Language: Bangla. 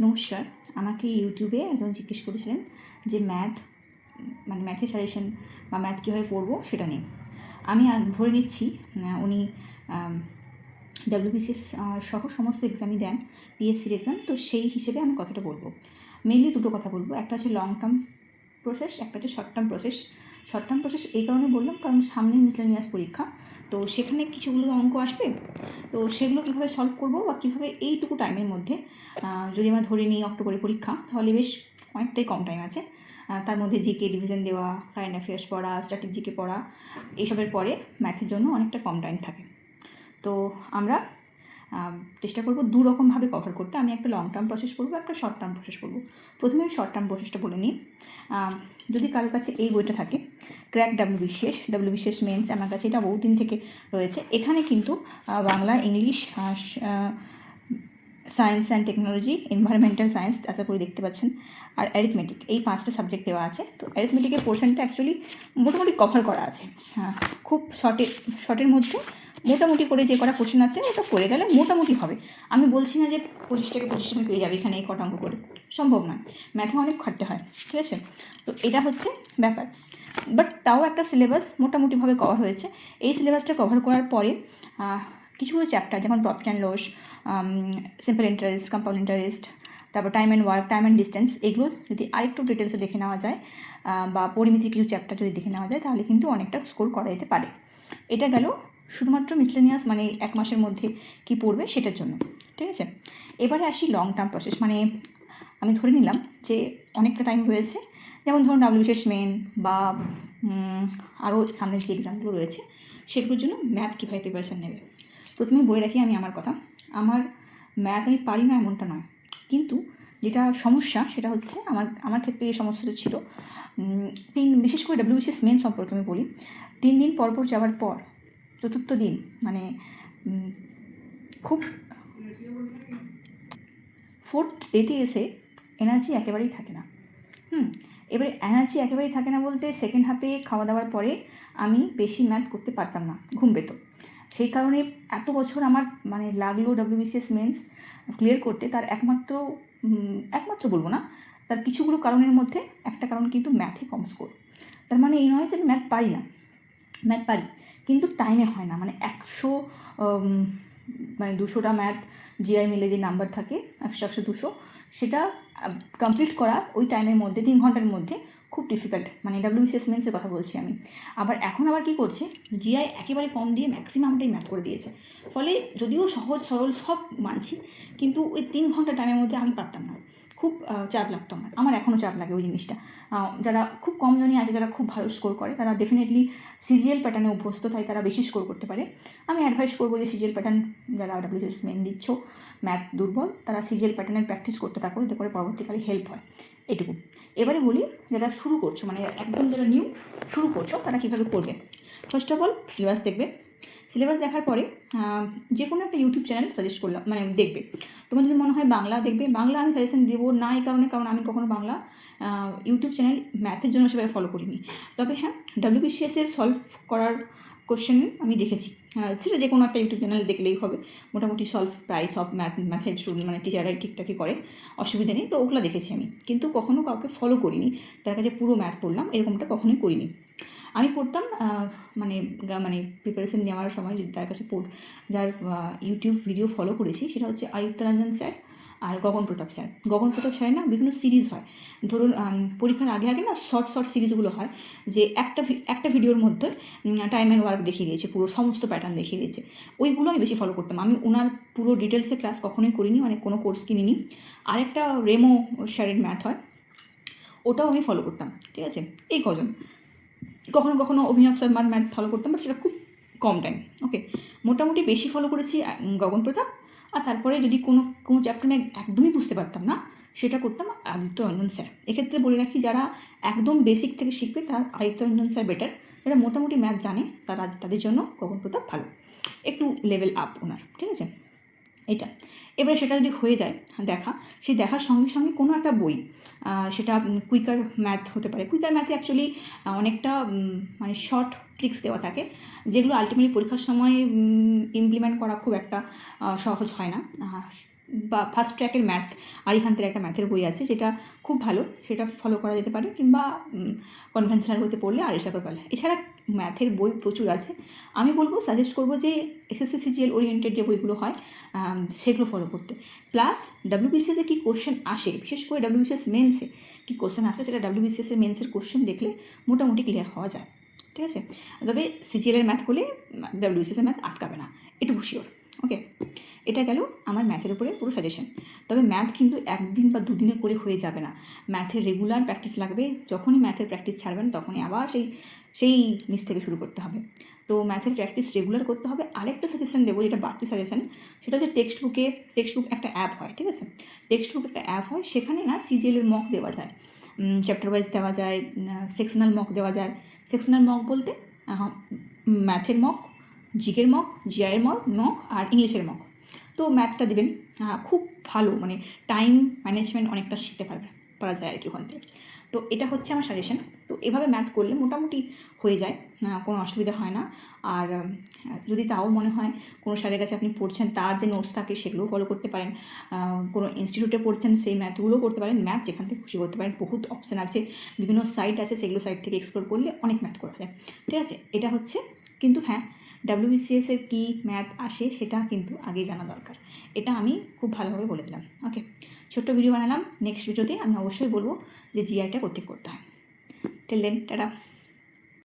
নমস্কার। আমাকে ইউটিউবে একজন জিজ্ঞেস করেছিলেন যে ম্যাথের সাজেশন বা ম্যাথ কীভাবে পড়বো সেটা নিয়ে। আমি ধরে নিচ্ছি উনি WBCS সহ সমস্ত এক্সামই দেন, পিএসসির এক্সাম। তো সেই হিসেবে আমি কথাটা বলবো। মেনলি দুটো কথা বলবো, একটা হচ্ছে লং টার্ম প্রসেস, একটা হচ্ছে short term process. Short term process এই কারণে বললাম কারণ সামনেই মিসলেনিয়াস পরীক্ষা, তো সেখানে কিছুগুলো অঙ্ক আসবে। তো সেগুলো কীভাবে সলভ করবো বা কীভাবে এইটুকু টাইমের মধ্যে, যদি আমরা ধরে নিই অক্টোবরে পরীক্ষা, তাহলে বেশ অনেকটাই কম টাইম আছে। তার মধ্যে জিকে রিভিশন দেওয়া, কারেন্ট অ্যাফেয়ার্স পড়া, স্ট্র্যাটেজিকে পড়া, এইসবের পরে ম্যাথের জন্য অনেকটা কম টাইম থাকে। তো আমরা চেষ্টা করবো দু রকমভাবে কভার করতে। আমি একটা লং টার্ম প্রসেস পড়বো, একটা শর্ট টার্ম প্রসেস পড়বো। প্রথমে আমি শর্ট টার্ম প্রসেসটা বলে নিই। যদি কারোর কাছে এই বইটা থাকে, ক্র্যাক WBCS মেন্স, আমার কাছে এটা বহুদিন থেকে রয়েছে। এখানে কিন্তু Bangla, English, science and technology, environmental science আশা করি দেখতে পাচ্ছেন, আর অ্যারিথমেটিক, এই 5টা সাবজেক্ট দেওয়া আছে। তো অ্যারিথমেটিকের পোর্শনটা অ্যাকচুয়ালি মোটামুটি কভার করা আছে। খুব শর্টের মধ্যে মোটামুটি করে যে কটা কোশ্চেন আছে ওটা করে গেলে মোটামুটি হবে। আমি বলছি না যে 25 থেকে 25 তুমি পেয়ে যাবে এখানে এই কটা অঙ্ক করে, সম্ভব নয়, ম্যাথে অনেক খাটতে হয়, ঠিক আছে? তো এটা হচ্ছে ব্যাপার। বাট তাও একটা সিলেবাস মোটামুটিভাবে কভার হয়েছে। এই সিলেবাসটা কভার করার পরে কিছু চ্যাপ্টার যেমন profit and loss, simple interest, compound interest, তারপর time and work, time and distance, এগুলো যদি আরেকটু ডিটেলসে দেখে নেওয়া যায় বা পরিমিতির কিছু চ্যাপ্টার যদি দেখে নেওয়া যায়, তাহলে কিন্তু অনেকটা স্কোর করা যেতে পারে। এটা গেল শুধুমাত্র মিসলেনিয়াস, মানে এক মাসের মধ্যে কি পড়বে সেটার জন্য, ঠিক আছে? এবারে আসি লং টার্ম প্রসেস। মানে আমি ধরে নিলাম যে অনেকটা টাইম রয়েছে, যেমন ধরুন WBCS মেন বা আরও সামনের যে এক্সামগুলো রয়েছে সেগুলোর জন্য ম্যাথ কীভাবে প্রিপারেশান নেবে। প্রথমে বলে রাখি আমি আমার কথা, আমার ম্যাথ আমি পারি না এমনটা নয়, কিন্তু যেটা সমস্যা সেটা হচ্ছে আমার ক্ষেত্রে এই সমস্যাটা ছিল বিশেষ করে WBCS মেন সম্পর্কে আমি বলি। 3 দিন পর যাওয়ার পর চতুর্থ দিন মানে খুব 4th ডেতে এসে এনার্জি একেবারেই থাকে না। এবারে এনার্জি একেবারেই থাকে না বলতে সেকেন্ড হাফে খাওয়া দাওয়ার পরে আমি বেশি ম্যাথ করতে পারতাম না, ঘুম পেত। সেই কারণে এত বছর আমার মানে লাগলো WBCS মেন্স ক্লিয়ার করতে। তার একমাত্র বলবো না, তার কিছুগুলো কারণের মধ্যে একটা কারণ কিন্তু ম্যাথে কম স্কোর। তার মানে এই নয় যে আমি ম্যাথ পারি না, ম্যাথ পারি, কিন্তু টাইমে হয় না। মানে 200টা ম্যাথ জিআই মিলে যে নাম্বার থাকে 100, 200, সেটা কমপ্লিট করা ওই টাইমের মধ্যে 3 ঘন্টার মধ্যে খুব ডিফিকাল্ট। মানে WBCS মেন্সের কথা বলছি আমি। এখন কী করছে, জিআই একেবারে কম দিয়ে ম্যাক্সিমামটাই ম্যাথ করে দিয়েছে। ফলে যদিও সহজ সরল সব মানছি, কিন্তু ওই 3 ঘন্টা টাইমের মধ্যে আমি পারতাম না, খুব চাপ লাগতো আমার এখনও চাপ লাগে ওই জিনিসটা। যারা খুব কম জনই আছে যারা খুব ভালো স্কোর করে, তারা ডেফিনেটলি সিজিএল প্যাটার্নে অভ্যস্ত, তাই তারা বেশি স্কোর করতে পারে। আমি অ্যাডভাইস করবো যে সিজিএল প্যাটার্ন যারা WBCS মেন দিচ্ছ, ম্যাথ দুর্বল, তারা সিজিএল প্যাটার্নের প্র্যাকটিস করতে থাকো, এতে করে পরবর্তীকালে হেল্প হয়। এটুকু। এবারে বলি যারা শুরু করছো, মানে একদম যারা নিউ শুরু করছো, তারা কীভাবে করবে। ফার্স্ট অফ অল সিলেবাস দেখবে। সিলেবাস দেখার পরে যে কোনো একটা ইউটিউব চ্যানেল সাজেস্ট করলাম, মানে দেখবে। তোমার যদি মনে হয় বাংলা দেখবে, বাংলা আমি সাজেশন দেবো না এই কারণে, কারণ আমি কখনো বাংলা ইউটিউব চ্যানেল ম্যাথের জন্য সেভাবে ফলো করিনি। তবে হ্যাঁ, WBCS সলভ করার কোশ্চেন আমি দেখেছি, সেটা যে কোনো একটা ইউটিউব চ্যানেল দেখলেই হবে, মোটামুটি সলভ প্রায় সব ম্যাথের মানে টিচাররাই ঠিকঠাকই করে, অসুবিধা নেই। তো ওগুলো দেখেছি আমি, কিন্তু কখনও কাউকে ফলো করিনি, তার কাছে পুরো ম্যাথ পড়লাম এরকমটা কখনোই করিনি। আমি পড়তাম মানে প্রিপারেশন নেওয়ার সময় তার কাছে যার ইউটিউব ভিডিও ফলো করেছি সেটা হচ্ছে আয়ুক্তারঞ্জন স্যার আর গগন প্রতাপ স্যার না বিভিন্ন সিরিজ হয়। ধরুন পরীক্ষার আগে না শর্ট সিরিজগুলো হয়, যে একটা ভিডিওর মধ্যে টাইম অ্যান্ড ওয়ার্ক দেখিয়ে দিয়েছে, পুরো সমস্ত প্যাটার্ন দেখিয়ে দিয়েছে। ওইগুলো আমি বেশি ফলো করতাম। আমি ওনার পুরো ডিটেলসে ক্লাস কখনোই করিনি, মানে কোনো কোর্স কিনিনি। আরেকটা রেমো স্যারের ম্যাথ হয়, ওটাও আমি ফলো করতাম, ঠিক আছে? এই কজন। কখনো অভিনব শর্মার ম্যাথ ফলো করতাম, বাট সেটা খুব কম টাইম। ওকে, মোটামুটি বেশি ফলো করেছি গগন প্রতাপ। আর তারপরে যদি কোনো চ্যাপ্টার আমি একদমই বুঝতে পারতাম না, সেটা করতাম আদিত্যরঞ্জন স্যার। এক্ষেত্রে বলে রাখি, যারা একদম বেসিক থেকে শিখবে তারা আদিত্যরঞ্জন স্যার বেটার। যারা মোটামুটি ম্যাথ জানে তাদের জন্য গগন প্রতাপ ভালো, একটু লেভেল আপ ওনার, ঠিক আছে? এটা এবারে সেটা যদি হয়ে যায় সেই দেখার সঙ্গে সঙ্গে কোনো একটা বই, সেটা কুইকার ম্যাথ হতে পারে। কুইকার ম্যাথে অ্যাকচুয়ালি অনেকটা মানে শর্ট ট্রিক্স দেওয়া থাকে, যেগুলো আলটিমেটলি পরীক্ষার সময় ইমপ্লিমেন্ট করা খুব একটা সহজ হয় না। বা ফার্স্ট ট্র্যাকের ম্যাথ আরিহান্তের একটা ম্যাথের বই আছে, যেটা খুব ভালো, সেটা ফলো করা যেতে পারে, কিংবা কনভেনশনাল বইতে পড়লে আরিশা করপাল। এছাড়া ম্যাথের বই প্রচুর আছে। আমি বলবো, সাজেস্ট করবো যে এসএসসি সিজিএল ওরিয়েন্টেড যে বইগুলো হয় সেগুলো ফলো করতে। প্লাস ডাব্লিউবিসিএসে কী কোশ্চেন আসে, বিশেষ করে ডাব্লিউবিসিএস মেন্সে কী কোশ্চেন আসে, সেটা ডাব্লিউবিসিএসের মেন্সের কোশ্চেন দেখলে মোটামুটি ক্লিয়ার হওয়া যায়। ঠিক আছে, তবে সিজিএলের ম্যাথ করলে ডাব্লিউবিসিএসের ম্যাথ আটকাবে না, এটুকু শিওর। ওকে, এটা গেল আমার ম্যাথের উপরে পুরো সাজেশন। তবে ম্যাথ কিন্তু একদিন বা দুদিনে করে হয়ে যাবে না, ম্যাথের রেগুলার প্র্যাকটিস লাগবে। যখনই ম্যাথের প্র্যাকটিস ছাড়বেন তখনই আবার সেই নিচ থেকে শুরু করতে হবে। তো ম্যাথের প্র্যাকটিস রেগুলার করতে হবে। আরেকটা সাজেশন দেবো, যেটা বাড়তি সাজেশন, সেটা হচ্ছে টেক্সট বুক একটা অ্যাপ হয়, ঠিক আছে, টেক্সট বুক একটা অ্যাপ হয়, সেখানে না সিজিএলের মক দেওয়া যায়, চ্যাপ্টার ওয়াইজ দেওয়া যায়, সেকশনাল মক দেওয়া যায়। সেকশনাল মক বলতে ম্যাথের মক, জিকের মক, জিআইয়ের মক আর ইংলিশের মক। তো ম্যাথটা দেবেন, খুব ভালো, মানে টাইম ম্যানেজমেন্ট অনেকটা শিখতে পারা যায় আর কি ওখান থেকে। তো এটা হচ্ছে আমার সাজেশন। তো এভাবে ম্যাথ করলে মোটামুটি হয়ে যায়, কোনো অসুবিধা হয় না। আর যদি তাও মনে হয় কোনো স্যারের কাছে আপনি পড়ছেন, তার যে নোটস থাকে সেগুলোও ফলো করতে পারেন, কোনো ইনস্টিটিউটে পড়ছেন সেই ম্যাথগুলোও করতে পারেন, ম্যাথ যেখান থেকে খুশি করতে পারেন। বহুত অপশান আছে, বিভিন্ন সাইট আছে, সেগুলো সাইট থেকে এক্সপ্লোর করলে অনেক ম্যাথ করা যায়। ঠিক আছে, এটা হচ্ছে, কিন্তু হ্যাঁ, ডাব্লিউবিসিএসের কী ম্যাথ আসে সেটা কিন্তু আগেই জানা দরকার। এটা আমি খুব ভালোভাবে বলে দিলাম। ওকে, ছোট্ট ভিডিও বানালাম। নেক্সট ভিডিওতে আমি অবশ্যই বলবো যে জিআইটা করতে হয়। Till then, tata.